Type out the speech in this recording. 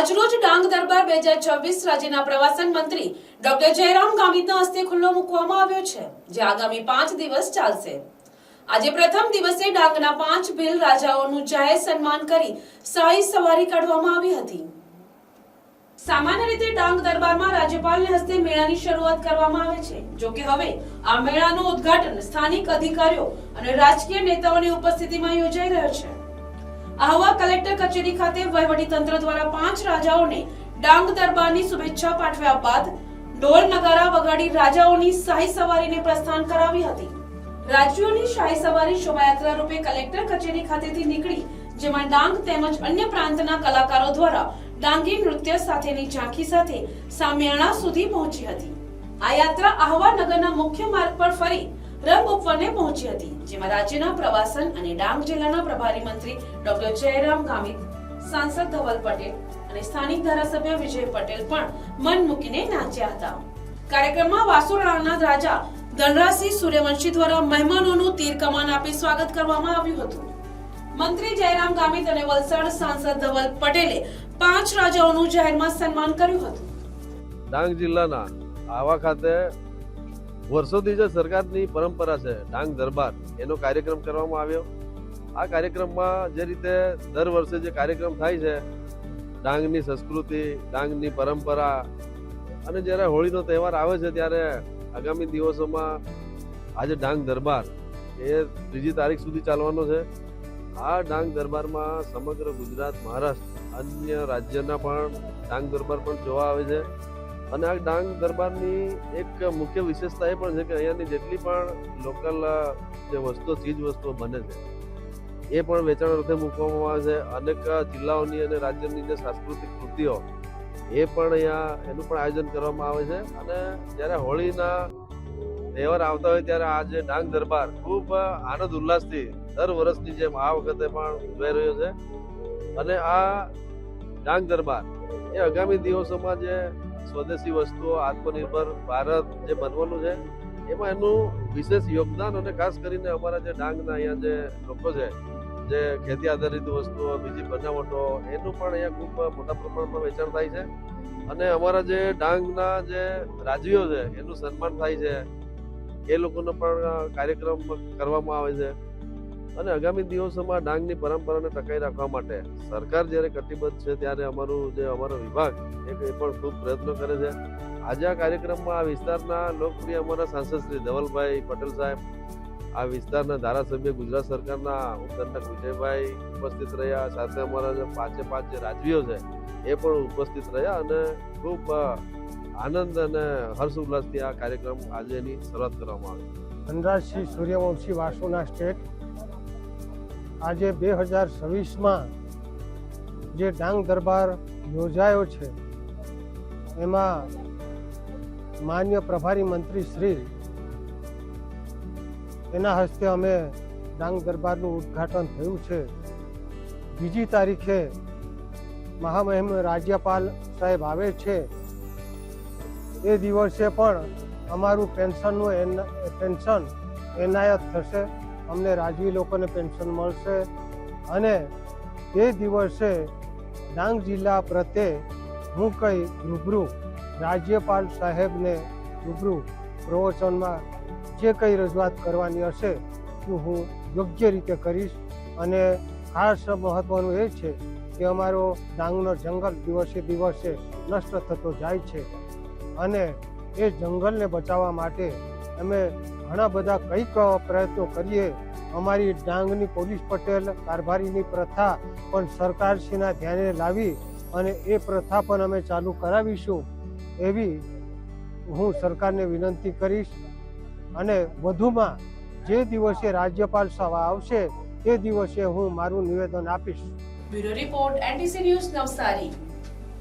આજરોજ ડાંગ દરબાર 2026 રાજ્યના પ્રવાસન મંત્રી ડોક્ટર જયરામ ગામિતના હસ્તે ખુલ્લો મૂકવામાં આવ્યો છે, જે આગામી 5 દિવસ ચાલશે। આજે પ્રથમ દિવસે ડાંગના 5 ભીલ રાજાઓનું જાહેર સન્માન કરી શાહી સવારી કાઢવામાં આવી હતી। સામાન્ય રીતે ડાંગ દરબારમાં રાજ્યપાલના હસ્તે મેળાની શરૂઆત કરવામાં આવે છે। જો કે હવે આ મેળાનું ઉદ્ઘાટન સ્થાનિક અધિકારીઓ અને રાજકીય નેતાઓની ઉપસ્થિતિમાં યોજાઈ રહ્યો છે। આહવા કલેક્ટર કચેરી ખાતે વહીવટી તંત્ર દ્વારા 5 રાજાઓને ડાંગ દરબારની શુભેચ્છા પાઠવ્યા બાદ ઢોલ નગારા વગાડી રાજાઓની શાહી સવારીને પ્રસ્થાન કરાવી હતી। રાજ્યોની શાહી સવારી શોભાયાત્રા રૂપે કલેક્ટર કચેરી ખાતેથી નીકળી, જેમાં ડાંગ તેમજ અન્ય પ્રાંતના કલાકારો દ્વારા ડાંગી નૃત્ય સાથેની ઝાંખી સાથે સામિયાણા સુધી પહોંચી હતી। આ યાત્રા આહવા નગરના મુખ્ય માર્ગ પર ફરી રંગ ઉપવને પહોંચી હતી, જેમાં રાજ્યના પ્રવાસન અને ડાંગ જિલ્લાના પ્રભારી મંત્રી ડોક્ટર જયરામ ગામિત, સાંસદ ધવલ પટેલ અને સ્થાનિક ધારાસભ્ય વિજય પટેલ પણ મન મૂકીને નાચ્યા હતા। કાર્યક્રમમાં વાસુરાના રાજા ધનરાજસિંહ સૂર્યવંશી દ્વારા મહેમાનોનું તીર કમાન આપી સ્વાગત કરવામાં આવ્યું હતું। મંત્રી જયરામ ગામિત અને વલસાડ સાંસદ ધવલ પટેલે 5 રાજાઓનું જાહેરમાં સન્માન કર્યું હતું। ડાંગ જિલ્લાના આહવા ખાતે વર્ષોથી જે સરકારની પરંપરા છે ડાંગ દરબાર, એનો કાર્યક્રમ કરવામાં આવ્યો। આ કાર્યક્રમમાં જે રીતે દર વર્ષે જે કાર્યક્રમ થાય છે, ડાંગની સંસ્કૃતિ, ડાંગની પરંપરા, અને જ્યારે હોળીનો તહેવાર આવે છે ત્યારે આગામી દિવસોમાં આજે ડાંગ દરબાર એ 3જી તારીખ સુધી ચાલવાનો છે। આ ડાંગ દરબારમાં સમગ્ર ગુજરાત, મહારાષ્ટ્ર, અન્ય રાજ્યના પણ ડાંગ દરબાર પણ જોવા આવે છે। અને આ ડાંગ દરબારની એક મુખ્ય વિશેષતા એ પણ છે કે અહીંયાની જેટલી પણ લોકલ જે વસ્તુઓ, ચીજ વસ્તુઓ બને છે એ પણ વેચાણ અર્થે મૂકવામાં આવે છે। અનેક જિલ્લાઓની અને રાજ્યની જે સાંસ્કૃતિક કૃતિઓ એ પણ અહીંયા એનું પણ આયોજન કરવામાં આવે છે। અને જ્યારે હોળીના તહેવાર આવતા હોય ત્યારે આ જે ડાંગ દરબાર ખૂબ આનંદ ઉલ્લાસથી દર વર્ષની જેમ આ વખતે પણ ઉજવાઈ રહ્યો છે। અને આ ડાંગ દરબાર એ આગામી દિવસોમાં જે સ્વદેશી વસ્તુઓ, આત્મનિર્ભર ભારત જે બનવાનું છે એમાં એનું વિશેષ યોગદાન, અને ખાસ કરીને અમારા જે ડાંગના અહીંયા જે લોકો છે, જે ખેતી આધારિત વસ્તુઓ, બીજી બનાવટો, એનું પણ અહીંયા ખૂબ મોટા પ્રમાણમાં વેચાણ થાય છે। અને અમારા જે ડાંગના જે રાજવીઓ છે એનું સન્માન થાય છે, એ લોકોનો પણ કાર્યક્રમ કરવામાં આવે છે। અને આગામી દિવસોમાં ડાંગની પરંપરાને ટકાવી રાખવા માટે સરકાર જ્યારે કટિબદ્ધ છે ત્યારે અમારો વિભાગ એ પણ ખૂબ પ્રયત્નો કરે છે। આજે આ કાર્યક્રમમાં આ વિસ્તારના લોકપ્રિય અમારા સાંસદ શ્રી ધવલભાઈ પટેલ સાહેબ, આ વિસ્તારના ધારાસભ્ય ગુજરાત સરકારના ઉત્તરના વિજયભાઈ ઉપસ્થિત રહ્યા, સાથે અમારા જે 5 જે રાજવીઓ છે એ પણ ઉપસ્થિત રહ્યા, અને ખૂબ આનંદ અને હર્ષ ઉલ્લાસથી આ કાર્યક્રમ આજે એની શરૂઆત કરવામાં આવી। ધનરાજસિંહ સૂર્યવંશી વાસુના સ્ટેટ આજે 2026માં જે ડાંગ દરબાર યોજાયો છે એમાં માન્ય પ્રભારી મંત્રી શ્રી એના હસ્તે અમે ડાંગ દરબારનું ઉદ્ઘાટન થયું છે। 2જી તારીખે મહામહિમ રાજ્યપાલ સાહેબ આવે છે, એ દિવસે પણ અમારું પેન્શન એનાયત થશે, અમને રાજવી લોકોને પેન્શન મળશે। અને એ દિવસે ડાંગ જિલ્લા પ્રત્યે હું કંઈ રૂબરૂ રાજ્યપાલ સાહેબને રૂબરૂ પ્રવચનમાં જે કંઈ રજૂઆત કરવાની હશે હું યોગ્ય રીતે કરીશ। અને ખાસ મહત્વનું એ છે કે અમારો ડાંગનો જંગલ દિવસે દિવસે નષ્ટ થતો જાય છે, અને એ જંગલને બચાવવા માટે અમે ઘણા બધા કંઈક પ્રયત્નો કરીએ। અમારી ડાંગની પોલીસ પટેલ કારભારીની પ્રથા પણ સરકારશ્રીના ધ્યાને લાવી અને એ પ્રથા પણ અમે ચાલુ કરાવીશું એવી હું સરકારને વિનંતી કરીશ। અને વધુમાં જે દિવસે રાજ્યપાલ સભા આવશે તે દિવસે હું મારું નિવેદન આપીશ। Bureau report, NTC news, Navsari.